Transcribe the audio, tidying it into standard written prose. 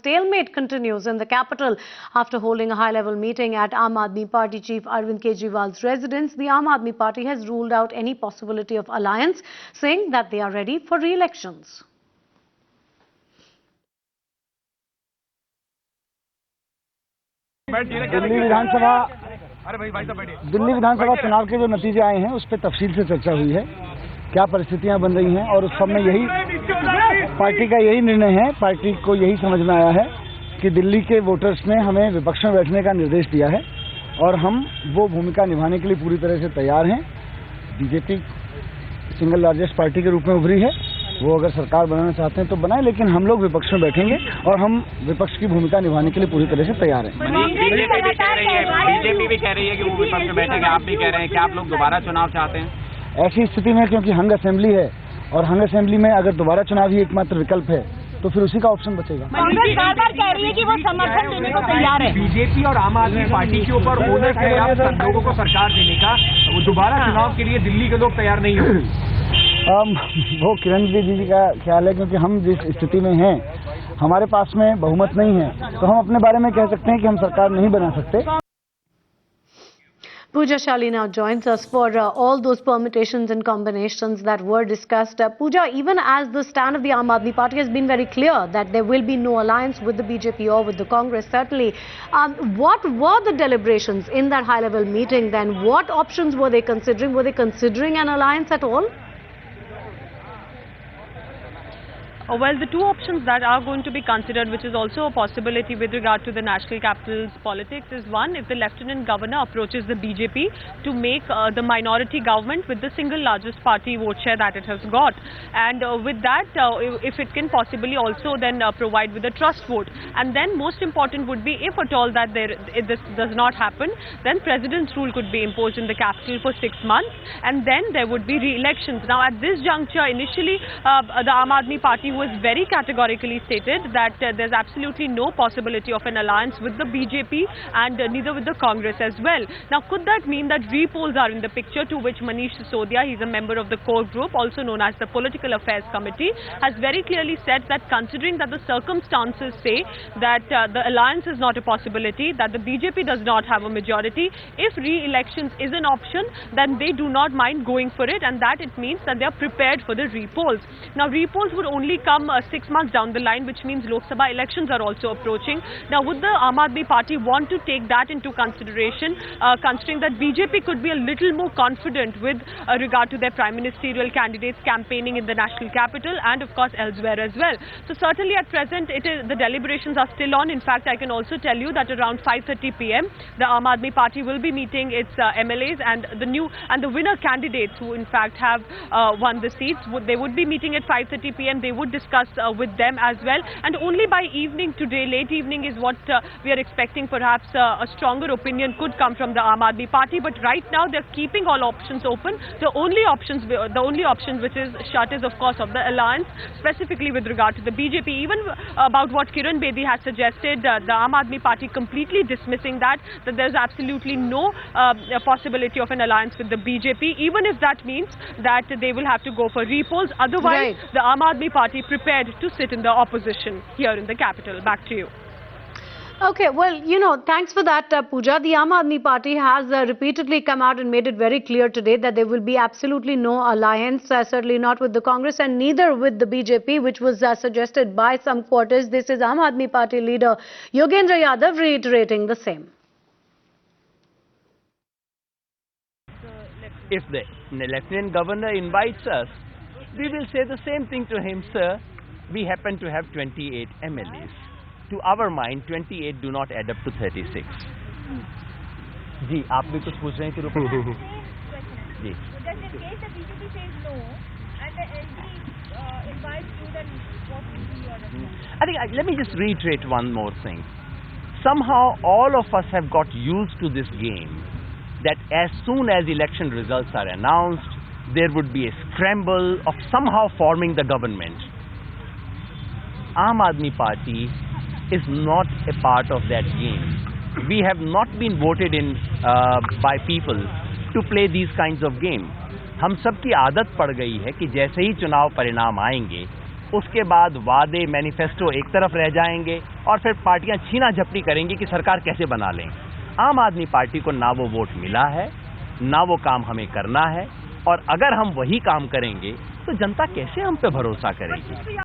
Stalemate continues in the capital after holding a high-level meeting at Aam Aadmi Party chief Arvind Kejriwal's residence. The Aam Aadmi Party has ruled out any possibility of alliance, saying that they are ready for re-elections. Delhi विधानसभा चुनाव के जो नतीजे आए हैं उस पर तफसील से चर्चा हुई है, क्या परिस्थितियां बन रही हैं और उस सब में यही पार्टी का यही निर्णय है। पार्टी को यही समझ में आया है कि दिल्ली के वोटर्स ने हमें विपक्ष में बैठने का निर्देश दिया है और हम वो भूमिका निभाने के लिए पूरी तरह से तैयार हैं। बीजेपी सिंगल लार्जेस्ट पार्टी के रूप में उभरी है, वो अगर सरकार बनाना चाहते हैं तो बनाए, लेकिन हम लोग विपक्ष में बैठेंगे और हम विपक्ष की भूमिका निभाने के लिए पूरी तरह से तैयार हैं। बीजेपी भी कह रही है कि वो विपक्ष में बैठेंगे, आप भी कह रहे हैं कि आप लोग दोबारा चुनाव चाहते हैं। ऐसी स्थिति में क्योंकि हंग असेंबली है और हंग असेंबली में अगर दोबारा चुनाव ही एकमात्र विकल्प है तो फिर उसी का ऑप्शन बचेगा। कांग्रेस बार-बार कह रही है कि वो समर्थन देने को तैयार है। बीजेपी और आम आदमी पार्टी के ऊपर ओनर है आप लोगों को सरकार देने का, वो दोबारा चुनाव के लिए दिल्ली के लोग तैयार नहीं होंगे। वो किरण जी का ख्याल है, क्योंकि हम जिस स्थिति में हैं, हमारे पास में बहुमत नहीं है, तो हम अपने बारे में कह सकते हैं कि हम सरकार नहीं बना सकते। Pooja Shali now joins us for all those permutations and combinations that were discussed. Pooja, even as the stand of the Aam Aadmi Party has been very clear that there will be no alliance with the BJP or with the Congress, certainly, what were the deliberations in that high-level meeting then? What options were they considering? Were they considering an alliance at all? Well, the two options that are going to be considered, which is also a possibility with regard to the national capital's politics, is one, if the Lieutenant Governor approaches the BJP to make the minority government with the single largest party vote share that it has got. And with that, if it can possibly also then provide with a trust vote. And then most important would be, if at all that this does not happen, then President's rule could be imposed in the capital for 6 months, and then there would be re-elections. Now, at this juncture, initially, the Aam Aadmi Party was very categorically stated that there's absolutely no possibility of an alliance with the BJP and neither with the Congress as well. Now, could that mean that repolls are in the picture, to which Manish Sisodia, he's a member of the core group, also known as the Political Affairs Committee, has very clearly said that considering that the circumstances say that the alliance is not a possibility, that the BJP does not have a majority, if re-elections is an option, then they do not mind going for it, and that it means that they are prepared for the repolls. Now, repolls would only come 6 months down the line, which means Lok Sabha elections are also approaching. Now, would the Aam Aadmi Party want to take that into consideration, considering that BJP could be a little more confident with regard to their prime ministerial candidates campaigning in the national capital and, of course, elsewhere as well. So, certainly at present, the deliberations are still on. In fact, I can also tell you that around 5:30 p.m., the Aam Aadmi Party will be meeting its MLAs and the winner candidates who, in fact, have won the seats. They would be meeting at 5:30 p.m. They would discuss with them as well, and only by evening today, late evening, is what we are expecting. Perhaps a stronger opinion could come from the Aam Aadmi Party, but right now they're keeping all options open. The only option which is shut is, of course, of the alliance, specifically with regard to the BJP. Even about what Kiran Bedi has suggested, the Aam Aadmi Party completely dismissing that there's absolutely no possibility of an alliance with the BJP, even if that means that they will have to go for repolls. Otherwise, the Aam Aadmi Party prepared to sit in the opposition here in the capital. Back to you. Okay, well, thanks for that, Pooja. The Aam Aadmi Party has repeatedly come out and made it very clear today that there will be absolutely no alliance, certainly not with the Congress and neither with the BJP, which was suggested by some quarters. This is Aam Aadmi Party leader Yogendra Yadav reiterating the same. If the Lieutenant Governor invites us, we will say the same thing to him, sir. We happen to have 28 MLAs. To our mind, 28 do not add up to 36. जी, आप भी कुछ पूछ रहे हैं कि जी. Just in case the BJP says no and the LG invites you, then what will be your response? I think let me just reiterate one more thing. Somehow, all of us have got used to this game that as soon as election results are announced, there would be a scramble of somehow forming the government. Aam Aadmi Party is not a part of that game. We have not been voted in by people to play these kinds of games. हम सब की आदत पड़ गई है कि जैसे ही चुनाव परिणाम आएंगे, उसके बाद वादे मैनिफेस्टो एक तरफ रह जाएंगे और फिर पार्टियां छीना झपटी करेंगी कि सरकार कैसे बना लें। आम आदमी पार्टी को ना वो वोट मिला है, ना वो काम हमें करना है, और अगर हम वही काम करेंगे तो जनता कैसे हम पे भरोसा करेगी।